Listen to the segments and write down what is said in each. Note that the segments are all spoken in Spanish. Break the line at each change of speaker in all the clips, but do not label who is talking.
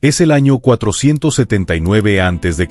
Es el año 479 a.C.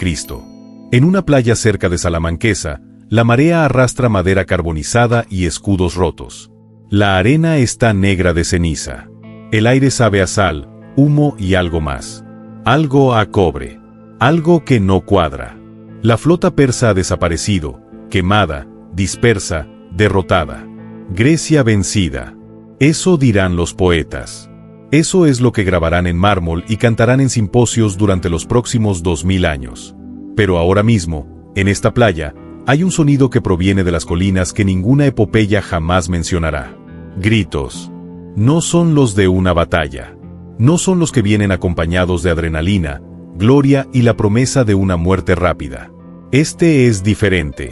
En una playa cerca de Salamanquesa, la marea arrastra madera carbonizada y escudos rotos. La arena está negra de ceniza. El aire sabe a sal, humo y algo más. Algo a cobre. Algo que no cuadra. La flota persa ha desaparecido, quemada, dispersa, derrotada. Grecia vencida. Eso dirán los poetas. Eso es lo que grabarán en mármol y cantarán en simposios durante los próximos 2000 años. Pero ahora mismo, en esta playa, hay un sonido que proviene de las colinas que ninguna epopeya jamás mencionará. Gritos. No son los de una batalla. No son los que vienen acompañados de adrenalina, gloria y la promesa de una muerte rápida. Este es diferente.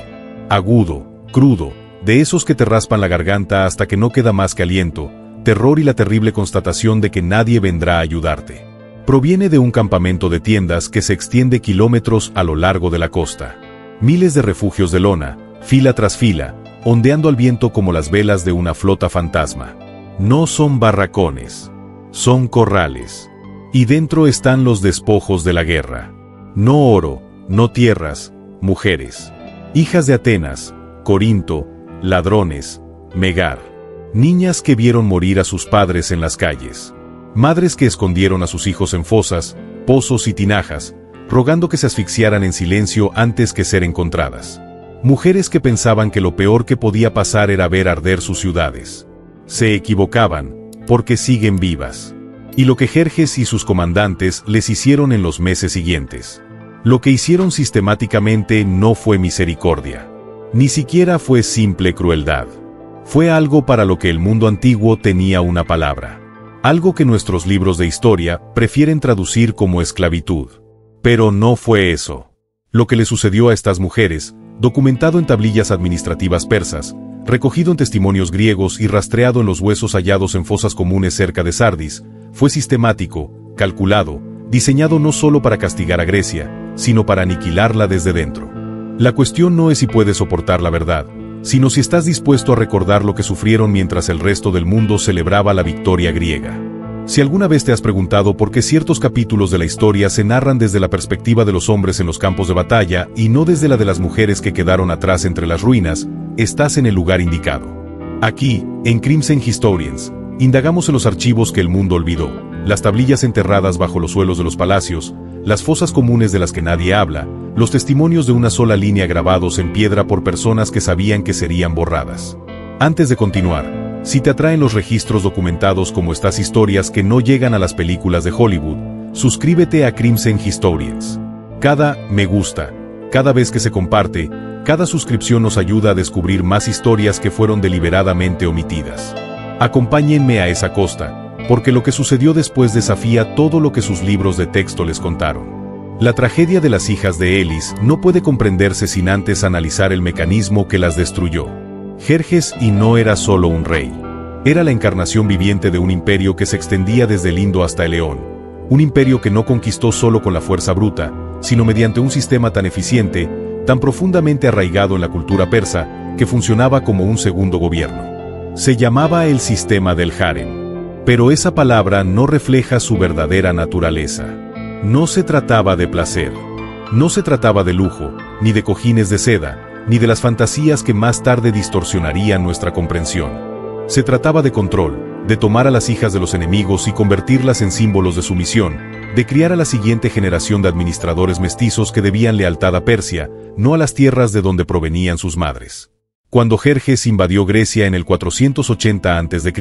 Agudo, crudo, de esos que te raspan la garganta hasta que no queda más que aliento, terror y la terrible constatación de que nadie vendrá a ayudarte. Proviene de un campamento de tiendas que se extiende kilómetros a lo largo de la costa. Miles de refugios de lona, fila tras fila, ondeando al viento como las velas de una flota fantasma. No son barracones. Son corrales. Y dentro están los despojos de la guerra. No oro, no tierras, mujeres. Hijas de Atenas, Corinto, ladrones, Megar. Niñas que vieron morir a sus padres en las calles. Madres que escondieron a sus hijos en fosas, pozos y tinajas, rogando que se asfixiaran en silencio antes que ser encontradas. Mujeres que pensaban que lo peor que podía pasar era ver arder sus ciudades. Se equivocaban, porque siguen vivas. Y lo que Jerjes y sus comandantes les hicieron en los meses siguientes. Lo que hicieron sistemáticamente no fue misericordia. Ni siquiera fue simple crueldad. Fue algo para lo que el mundo antiguo tenía una palabra. Algo que nuestros libros de historia prefieren traducir como esclavitud. Pero no fue eso. Lo que le sucedió a estas mujeres, documentado en tablillas administrativas persas, recogido en testimonios griegos y rastreado en los huesos hallados en fosas comunes cerca de Sardis, fue sistemático, calculado, diseñado no solo para castigar a Grecia, sino para aniquilarla desde dentro. La cuestión no es si puedes soportar la verdad, sino si estás dispuesto a recordar lo que sufrieron mientras el resto del mundo celebraba la victoria griega. Si alguna vez te has preguntado por qué ciertos capítulos de la historia se narran desde la perspectiva de los hombres en los campos de batalla y no desde la de las mujeres que quedaron atrás entre las ruinas, estás en el lugar indicado. Aquí, en Crimson Historians, indagamos en los archivos que el mundo olvidó, las tablillas enterradas bajo los suelos de los palacios, las fosas comunes de las que nadie habla, los testimonios de una sola línea grabados en piedra por personas que sabían que serían borradas. Antes de continuar, si te atraen los registros documentados como estas historias que no llegan a las películas de Hollywood, suscríbete a Crimson Historians. Cada me gusta, cada vez que se comparte, cada suscripción nos ayuda a descubrir más historias que fueron deliberadamente omitidas. Acompáñenme a esa costa, porque lo que sucedió después desafía todo lo que sus libros de texto les contaron. La tragedia de las hijas de Elis no puede comprenderse sin antes analizar el mecanismo que las destruyó. Jerjes y no era solo un rey. Era la encarnación viviente de un imperio que se extendía desde el Indo hasta el Eón. Un imperio que no conquistó solo con la fuerza bruta, sino mediante un sistema tan eficiente, tan profundamente arraigado en la cultura persa, que funcionaba como un segundo gobierno. Se llamaba el sistema del harem. Pero esa palabra no refleja su verdadera naturaleza. No se trataba de placer. No se trataba de lujo, ni de cojines de seda, ni de las fantasías que más tarde distorsionarían nuestra comprensión. Se trataba de control, de tomar a las hijas de los enemigos y convertirlas en símbolos de sumisión, de criar a la siguiente generación de administradores mestizos que debían lealtad a Persia, no a las tierras de donde provenían sus madres. Cuando Jerjes invadió Grecia en el 480 a.C.,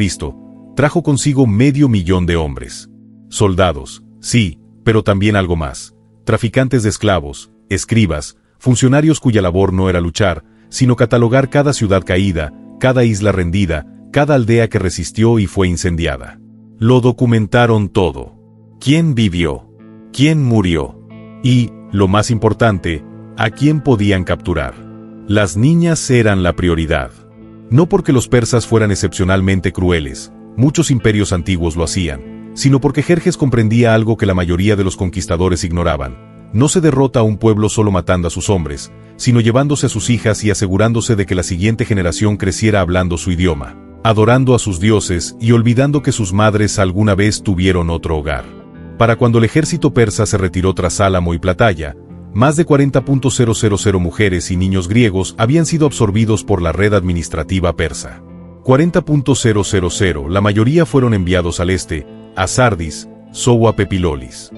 trajo consigo 500.000 de hombres. Soldados, sí, pero también algo más. Traficantes de esclavos, escribas, funcionarios cuya labor no era luchar, sino catalogar cada ciudad caída, cada isla rendida, cada aldea que resistió y fue incendiada. Lo documentaron todo. ¿Quién vivió? ¿Quién murió? Y, lo más importante, ¿a quién podían capturar? Las niñas eran la prioridad. No porque los persas fueran excepcionalmente crueles, muchos imperios antiguos lo hacían, sino porque Jerjes comprendía algo que la mayoría de los conquistadores ignoraban. No se derrota a un pueblo solo matando a sus hombres, sino llevándose a sus hijas y asegurándose de que la siguiente generación creciera hablando su idioma, adorando a sus dioses y olvidando que sus madres alguna vez tuvieron otro hogar. Para cuando el ejército persa se retiró tras Álamo y Plataya, más de 40.000 mujeres y niños griegos habían sido absorbidos por la red administrativa persa. 40.000, la mayoría fueron enviados al este, a Sardis, Soua Pepilolis.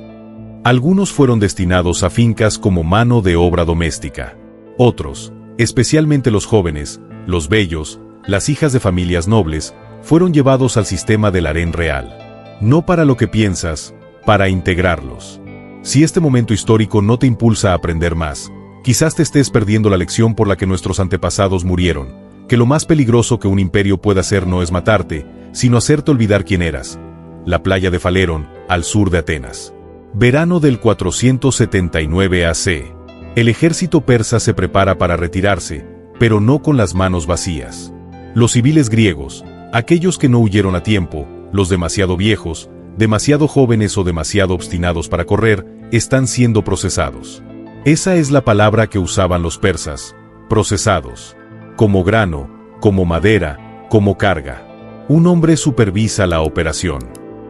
Algunos fueron destinados a fincas como mano de obra doméstica. Otros, especialmente los jóvenes, los bellos, las hijas de familias nobles, fueron llevados al sistema del harén real. No para lo que piensas, para integrarlos. Si este momento histórico no te impulsa a aprender más, quizás te estés perdiendo la lección por la que nuestros antepasados murieron, que lo más peligroso que un imperio puede hacer no es matarte, sino hacerte olvidar quién eras. La playa de Faleron, al sur de Atenas. Verano del 479 AC. El ejército persa se prepara para retirarse, pero no con las manos vacías. Los civiles griegos, aquellos que no huyeron a tiempo, los demasiado viejos, demasiado jóvenes o demasiado obstinados para correr, están siendo procesados. Esa es la palabra que usaban los persas, procesados. Como grano, como madera, como carga. Un hombre supervisa la operación.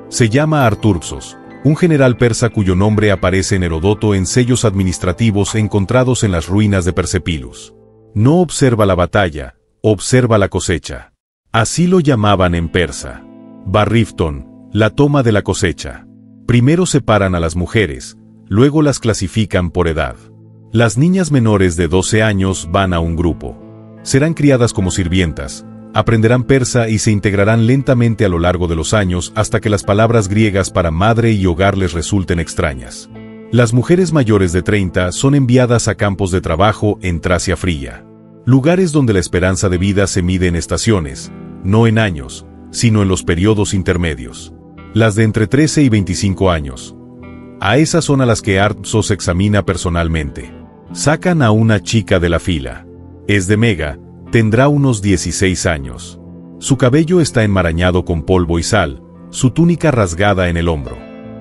Se llama Arturxos, un general persa cuyo nombre aparece en Heródoto en sellos administrativos encontrados en las ruinas de Persepilus. No observa la batalla, observa la cosecha. Así lo llamaban en persa. Barrifton, la toma de la cosecha. Primero separan a las mujeres, luego las clasifican por edad. Las niñas menores de 12 años van a un grupo. Serán criadas como sirvientas, aprenderán persa y se integrarán lentamente a lo largo de los años hasta que las palabras griegas para madre y hogar les resulten extrañas. Las mujeres mayores de 30 son enviadas a campos de trabajo en Tracia Fría. Lugares donde la esperanza de vida se mide en estaciones, no en años, sino en los periodos intermedios. Las de entre 13 y 25 años. A esas son a las que Arturxos examina personalmente. Sacan a una chica de la fila. Es de Mega, tendrá unos 16 años. Su cabello está enmarañado con polvo y sal, su túnica rasgada en el hombro.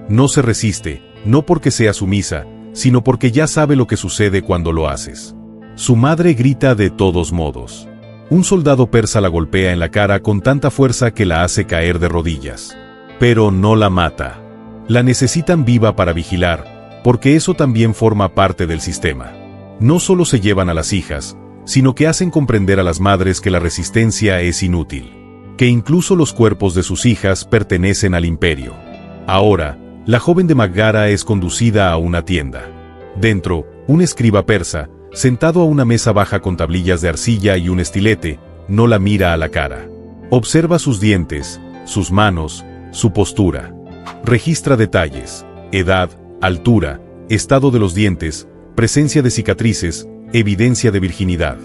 No se resiste, no porque sea sumisa, sino porque ya sabe lo que sucede cuando lo haces. Su madre grita de todos modos. Un soldado persa la golpea en la cara con tanta fuerza que la hace caer de rodillas. Pero no la mata. La necesitan viva para vigilar, porque eso también forma parte del sistema. No solo se llevan a las hijas, sino que hacen comprender a las madres que la resistencia es inútil, que incluso los cuerpos de sus hijas pertenecen al imperio. Ahora, la joven de Maggara es conducida a una tienda. Dentro, un escriba persa, sentado a una mesa baja con tablillas de arcilla y un estilete, no la mira a la cara. Observa sus dientes, sus manos, su postura. Registra detalles, edad, altura, estado de los dientes, presencia de cicatrices, evidencia de virginidad.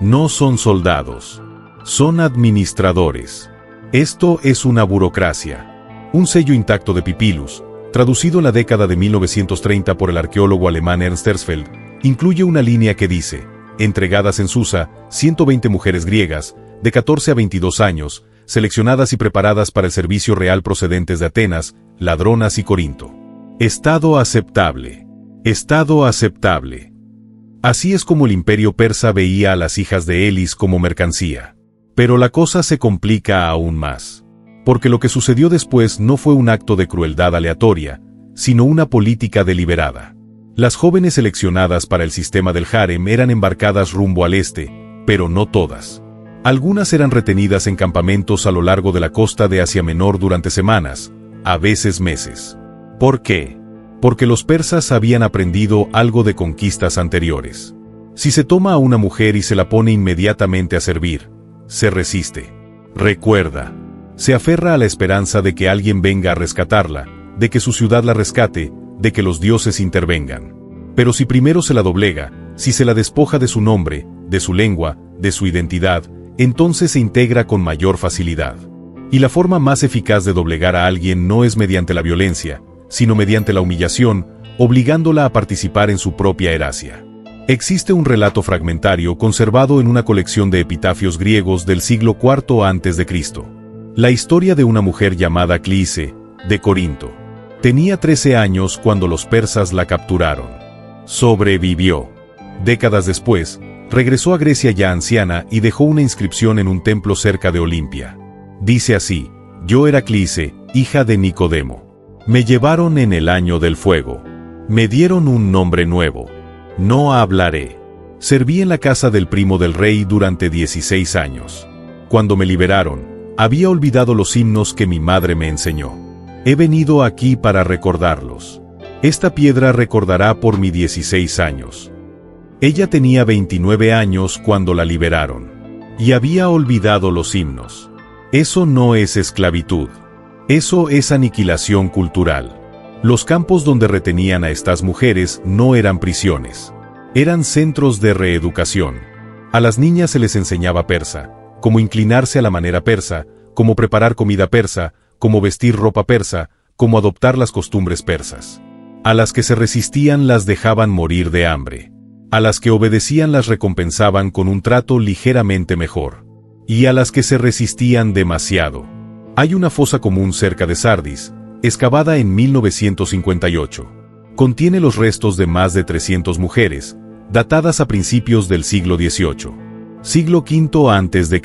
No son soldados. Son administradores. Esto es una burocracia. Un sello intacto de Pipilus, traducido en la década de 1930 por el arqueólogo alemán Ernst Herzfeld, incluye una línea que dice, entregadas en Susa, 120 mujeres griegas, de 14 a 22 años, seleccionadas y preparadas para el servicio real procedentes de Atenas, Ladronas y Corinto. Estado aceptable. Estado aceptable. Así es como el imperio persa veía a las hijas de Elis como mercancía. Pero la cosa se complica aún más. Porque lo que sucedió después no fue un acto de crueldad aleatoria, sino una política deliberada. Las jóvenes seleccionadas para el sistema del harem eran embarcadas rumbo al este, pero no todas. Algunas eran retenidas en campamentos a lo largo de la costa de Asia Menor durante semanas, a veces meses. ¿Por qué? Porque los persas habían aprendido algo de conquistas anteriores. Si se toma a una mujer y se la pone inmediatamente a servir, se resiste. Recuerda. Se aferra a la esperanza de que alguien venga a rescatarla, de que su ciudad la rescate, de que los dioses intervengan. Pero si primero se la doblega, si se la despoja de su nombre, de su lengua, de su identidad, entonces se integra con mayor facilidad. Y la forma más eficaz de doblegar a alguien no es mediante la violencia, sino mediante la humillación, obligándola a participar en su propia erasia. Existe un relato fragmentario conservado en una colección de epitafios griegos del siglo IV a.C. La historia de una mujer llamada Clíice, de Corinto. Tenía 13 años cuando los persas la capturaron. Sobrevivió. Décadas después, regresó a Grecia ya anciana y dejó una inscripción en un templo cerca de Olimpia. Dice así: yo era Clíice, hija de Nicodemo. Me llevaron en el año del fuego. Me dieron un nombre nuevo. No hablaré. Serví en la casa del primo del rey durante 16 años. Cuando me liberaron, había olvidado los himnos que mi madre me enseñó. He venido aquí para recordarlos. Esta piedra recordará por mis 16 años. Ella tenía 29 años cuando la liberaron. Y había olvidado los himnos. Eso no es esclavitud. Eso es aniquilación cultural. Los campos donde retenían a estas mujeres no eran prisiones. Eran centros de reeducación. A las niñas se les enseñaba persa, cómo inclinarse a la manera persa, cómo preparar comida persa, cómo vestir ropa persa, cómo adoptar las costumbres persas. A las que se resistían las dejaban morir de hambre. A las que obedecían las recompensaban con un trato ligeramente mejor. Y a las que se resistían demasiado. Hay una fosa común cerca de Sardis, excavada en 1958. Contiene los restos de más de 300 mujeres, datadas a principios del siglo XVIII. Siglo V a.C.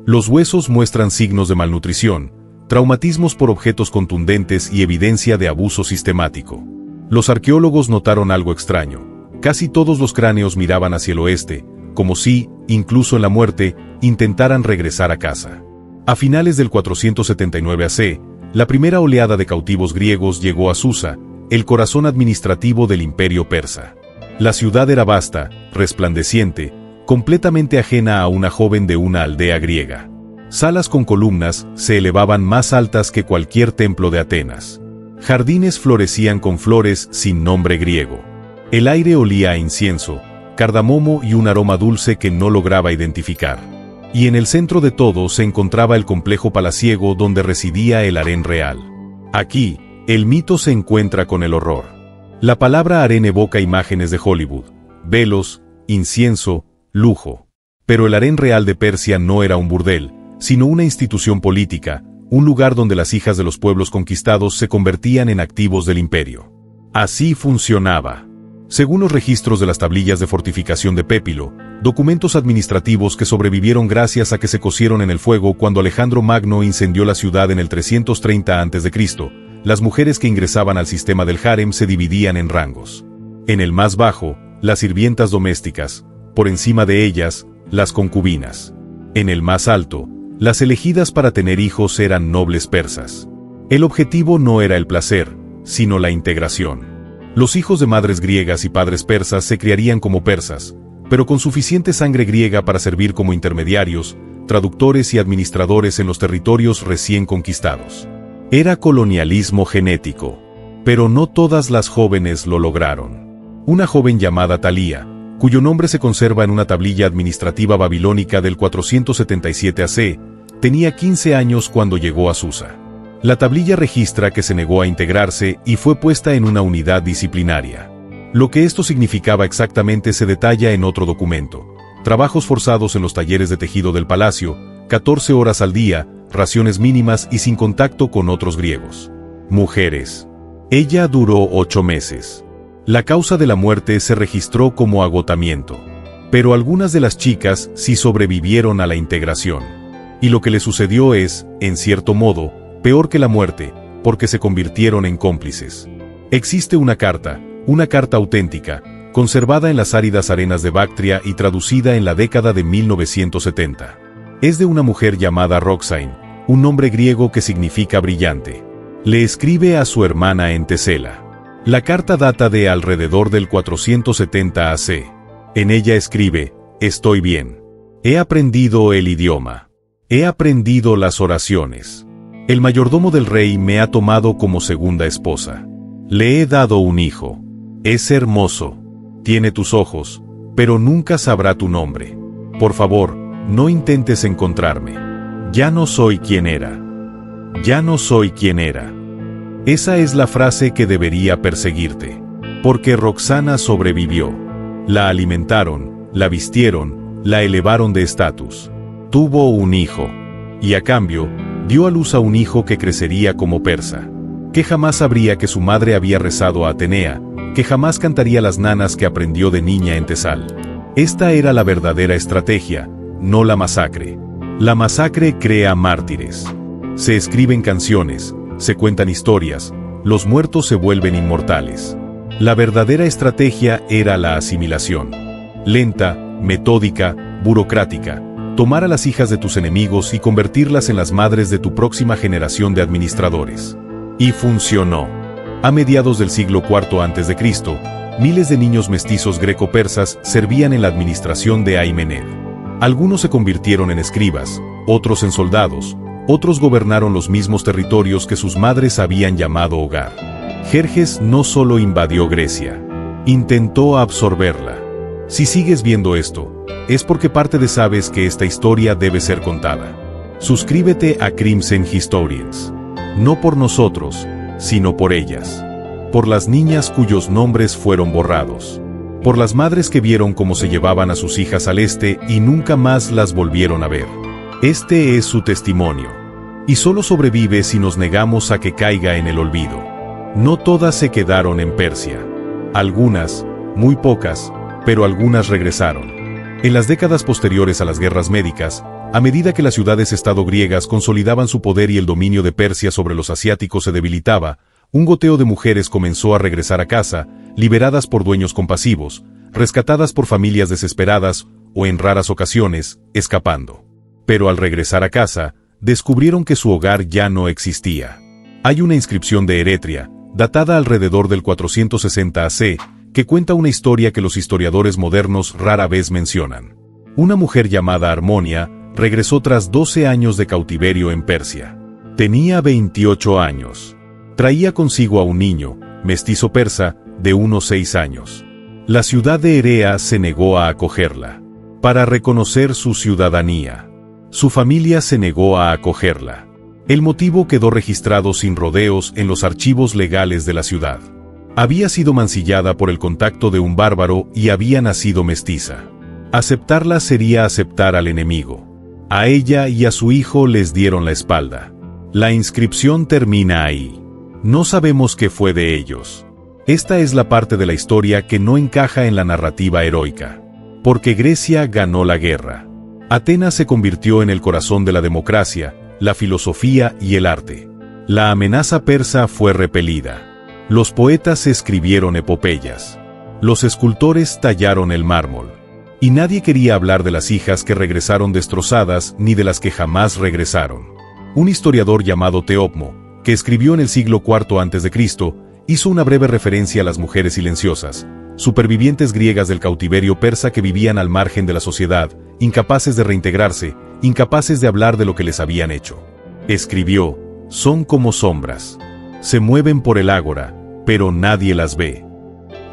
Los huesos muestran signos de malnutrición, traumatismos por objetos contundentes y evidencia de abuso sistemático. Los arqueólogos notaron algo extraño. Casi todos los cráneos miraban hacia el oeste, como si, incluso en la muerte, intentaran regresar a casa. A finales del 479 AC, la primera oleada de cautivos griegos llegó a Susa, el corazón administrativo del imperio persa. La ciudad era vasta, resplandeciente, completamente ajena a una joven de una aldea griega. Salas con columnas se elevaban más altas que cualquier templo de Atenas. Jardines florecían con flores sin nombre griego. El aire olía a incienso, cardamomo y un aroma dulce que no lograba identificar. Y en el centro de todo se encontraba el complejo palaciego donde residía el harén real. Aquí, el mito se encuentra con el horror. La palabra harén evoca imágenes de Hollywood, velos, incienso, lujo. Pero el harén real de Persia no era un burdel, sino una institución política, un lugar donde las hijas de los pueblos conquistados se convertían en activos del imperio. Así funcionaba. Según los registros de las tablillas de fortificación de Pépilo, documentos administrativos que sobrevivieron gracias a que se cocieron en el fuego cuando Alejandro Magno incendió la ciudad en el 330 a.C., las mujeres que ingresaban al sistema del harem se dividían en rangos. En el más bajo, las sirvientas domésticas, por encima de ellas, las concubinas. En el más alto, las elegidas para tener hijos eran nobles persas. El objetivo no era el placer, sino la integración. Los hijos de madres griegas y padres persas se criarían como persas, pero con suficiente sangre griega para servir como intermediarios, traductores y administradores en los territorios recién conquistados. Era colonialismo genético, pero no todas las jóvenes lo lograron. Una joven llamada Talía, cuyo nombre se conserva en una tablilla administrativa babilónica del 477 AC, tenía 15 años cuando llegó a Susa. La tablilla registra que se negó a integrarse y fue puesta en una unidad disciplinaria. Lo que esto significaba exactamente se detalla en otro documento. Trabajos forzados en los talleres de tejido del palacio, 14 horas al día, raciones mínimas y sin contacto con otros griegos. Mujeres. Ella duró 8 meses. La causa de la muerte se registró como agotamiento. Pero algunas de las chicas sí sobrevivieron a la integración. Y lo que le sucedió es, en cierto modo, peor que la muerte, porque se convirtieron en cómplices. Existe una carta auténtica, conservada en las áridas arenas de Bactria y traducida en la década de 1970. Es de una mujer llamada Roxane, un nombre griego que significa brillante. Le escribe a su hermana en Tesela. La carta data de alrededor del 470 AC. En ella escribe: estoy bien. He aprendido el idioma. He aprendido las oraciones. El mayordomo del rey me ha tomado como segunda esposa. Le he dado un hijo. Es hermoso. Tiene tus ojos, pero nunca sabrá tu nombre. Por favor, no intentes encontrarme. Ya no soy quien era. Ya no soy quien era. Esa es la frase que debería perseguirte. Porque Roxana sobrevivió. La alimentaron, la vistieron, la elevaron de estatus. Tuvo un hijo. Y a cambio, dio a luz a un hijo que crecería como persa. Que jamás sabría que su madre había rezado a Atenea, que jamás cantaría las nanas que aprendió de niña en Tesal. Esta era la verdadera estrategia, no la masacre. La masacre crea mártires. Se escriben canciones, se cuentan historias, Los muertos se vuelven inmortales. La verdadera estrategia era la asimilación. Lenta, metódica, burocrática. Tomar a las hijas de tus enemigos y convertirlas en las madres de tu próxima generación de administradores. Y funcionó. A mediados del siglo IV a.C., miles de niños mestizos greco-persas servían en la administración de Aymenid. Algunos se convirtieron en escribas, otros en soldados, otros gobernaron los mismos territorios que sus madres habían llamado hogar. Jerjes no solo invadió Grecia, intentó absorberla. Si sigues viendo esto, es porque parte de sabes que esta historia debe ser contada. Suscríbete a Crimson Historians. No por nosotros, sino por ellas. Por las niñas cuyos nombres fueron borrados. Por las madres que vieron cómo se llevaban a sus hijas al este y nunca más las volvieron a ver. Este es su testimonio. Y solo sobrevive si nos negamos a que caiga en el olvido. No todas se quedaron en Persia. Algunas, muy pocas, pero algunas regresaron. En las décadas posteriores a las guerras médicas, a medida que las ciudades-estado griegas consolidaban su poder y el dominio de Persia sobre los asiáticos se debilitaba, un goteo de mujeres comenzó a regresar a casa, liberadas por dueños compasivos, rescatadas por familias desesperadas o en raras ocasiones, escapando. Pero al regresar a casa, descubrieron que su hogar ya no existía. Hay una inscripción de Eretria, datada alrededor del 460 AC, que cuenta una historia que los historiadores modernos rara vez mencionan. Una mujer llamada Harmonia regresó tras 12 años de cautiverio en Persia. Tenía 28 años. Traía consigo a un niño, mestizo persa, de unos 6 años. La ciudad de Erea se negó a acogerla, para reconocer su ciudadanía. Su familia se negó a acogerla. El motivo quedó registrado sin rodeos en los archivos legales de la ciudad. Había sido mancillada por el contacto de un bárbaro y había nacido mestiza. Aceptarla sería aceptar al enemigo. A ella y a su hijo les dieron la espalda. La inscripción termina ahí. No sabemos qué fue de ellos. Esta es la parte de la historia que no encaja en la narrativa heroica. Porque Grecia ganó la guerra. Atenas se convirtió en el corazón de la democracia, la filosofía y el arte. La amenaza persa fue repelida. Los poetas escribieron epopeyas. Los escultores tallaron el mármol. Y nadie quería hablar de las hijas que regresaron destrozadas ni de las que jamás regresaron. Un historiador llamado Teopmo, que escribió en el siglo IV a.C., hizo una breve referencia a las mujeres silenciosas, supervivientes griegas del cautiverio persa que vivían al margen de la sociedad, incapaces de reintegrarse, incapaces de hablar de lo que les habían hecho. Escribió: son como sombras. Se mueven por el ágora, pero nadie las ve.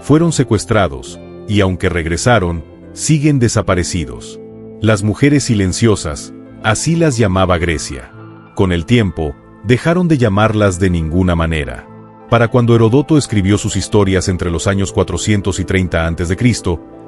Fueron secuestrados, y aunque regresaron, siguen desaparecidos. Las mujeres silenciosas, así las llamaba Grecia. Con el tiempo, dejaron de llamarlas de ninguna manera. Para cuando Heródoto escribió sus historias entre los años 430 a.C.,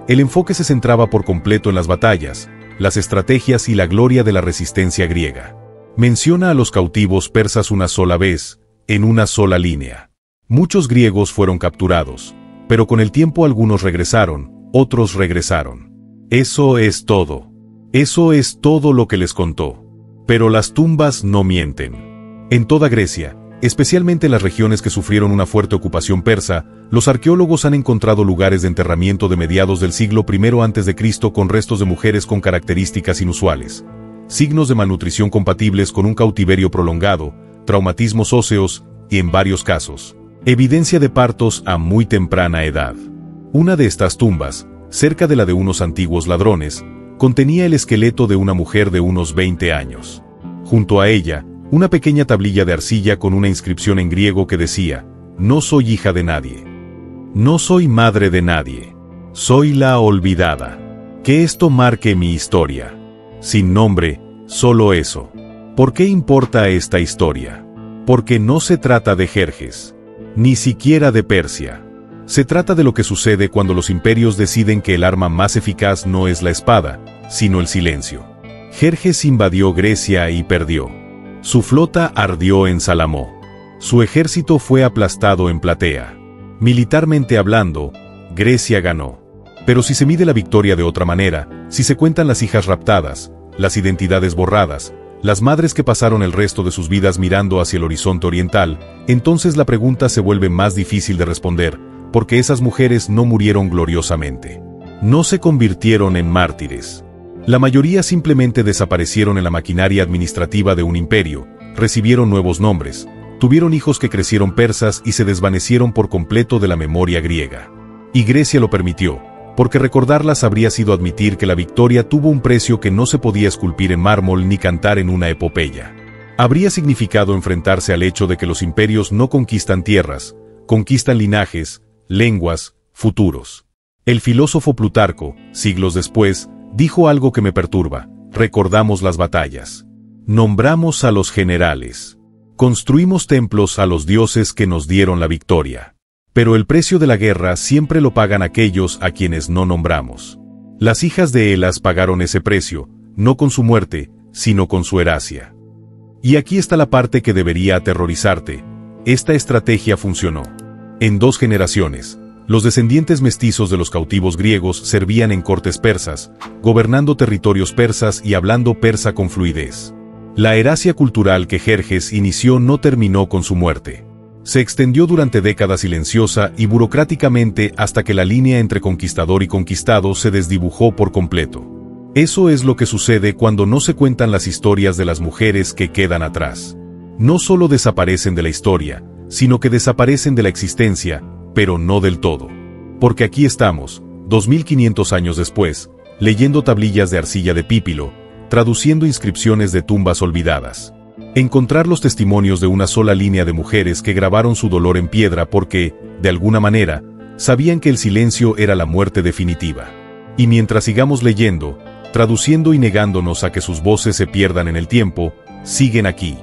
el enfoque se centraba por completo en las batallas, las estrategias y la gloria de la resistencia griega. Menciona a los cautivos persas una sola vez, en una sola línea. Muchos griegos fueron capturados, pero con el tiempo algunos regresaron, otros regresaron. Eso es todo. Eso es todo lo que les contó. Pero las tumbas no mienten. En toda Grecia, especialmente en las regiones que sufrieron una fuerte ocupación persa, los arqueólogos han encontrado lugares de enterramiento de mediados del siglo I a.C. con restos de mujeres con características inusuales, signos de malnutrición compatibles con un cautiverio prolongado, traumatismos óseos y, en varios casos, evidencia de partos a muy temprana edad. Una de estas tumbas, cerca de la de unos antiguos ladrones, contenía el esqueleto de una mujer de unos 20 años. Junto a ella, una pequeña tablilla de arcilla con una inscripción en griego que decía: no soy hija de nadie. No soy madre de nadie. Soy la olvidada. Que esto marque mi historia. Sin nombre, solo eso. ¿Por qué importa esta historia? Porque no se trata de Jerjes, ni siquiera de Persia. Se trata de lo que sucede cuando los imperios deciden que el arma más eficaz no es la espada, sino el silencio. Jerjes invadió Grecia y perdió. Su flota ardió en Salamo. Su ejército fue aplastado en Platea. Militarmente hablando, Grecia ganó. Pero si se mide la victoria de otra manera, si se cuentan las hijas raptadas, las identidades borradas, las madres que pasaron el resto de sus vidas mirando hacia el horizonte oriental, entonces la pregunta se vuelve más difícil de responder, porque esas mujeres no murieron gloriosamente. No se convirtieron en mártires. La mayoría simplemente desaparecieron en la maquinaria administrativa de un imperio, recibieron nuevos nombres, tuvieron hijos que crecieron persas y se desvanecieron por completo de la memoria griega. Y Grecia lo permitió, porque recordarlas habría sido admitir que la victoria tuvo un precio que no se podía esculpir en mármol ni cantar en una epopeya. Habría significado enfrentarse al hecho de que los imperios no conquistan tierras, conquistan linajes, lenguas, futuros. El filósofo Plutarco, siglos después, dijo algo que me perturba: recordamos las batallas. Nombramos a los generales. Construimos templos a los dioses que nos dieron la victoria. Pero el precio de la guerra siempre lo pagan aquellos a quienes no nombramos. Las hijas de Elas pagaron ese precio, no con su muerte, sino con su Erasia. Y aquí está la parte que debería aterrorizarte. Esta estrategia funcionó. En 2 generaciones, los descendientes mestizos de los cautivos griegos servían en cortes persas, gobernando territorios persas y hablando persa con fluidez. La Erasia cultural que Jerjes inició no terminó con su muerte. Se extendió durante décadas silenciosa y burocráticamente hasta que la línea entre conquistador y conquistado se desdibujó por completo. Eso es lo que sucede cuando no se cuentan las historias de las mujeres que quedan atrás. No solo desaparecen de la historia, sino que desaparecen de la existencia, pero no del todo. Porque aquí estamos, 2500 años después, leyendo tablillas de arcilla de Pípilo, traduciendo inscripciones de tumbas olvidadas. Encontrar los testimonios de una sola línea de mujeres que grabaron su dolor en piedra porque, de alguna manera, sabían que el silencio era la muerte definitiva. Y mientras sigamos leyendo, traduciendo y negándonos a que sus voces se pierdan en el tiempo, siguen aquí.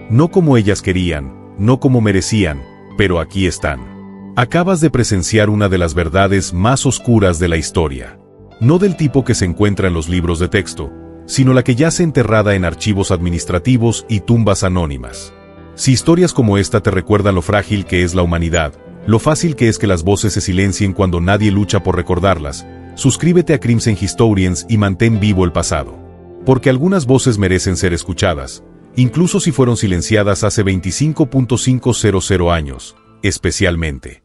No como ellas querían, no como merecían, pero aquí están. Acabas de presenciar una de las verdades más oscuras de la historia. No del tipo que se encuentra en los libros de texto, sino la que yace enterrada en archivos administrativos y tumbas anónimas. Si historias como esta te recuerdan lo frágil que es la humanidad, lo fácil que es que las voces se silencien cuando nadie lucha por recordarlas, suscríbete a Crimson Historians y mantén vivo el pasado. Porque algunas voces merecen ser escuchadas, incluso si fueron silenciadas hace 25.500 años, especialmente.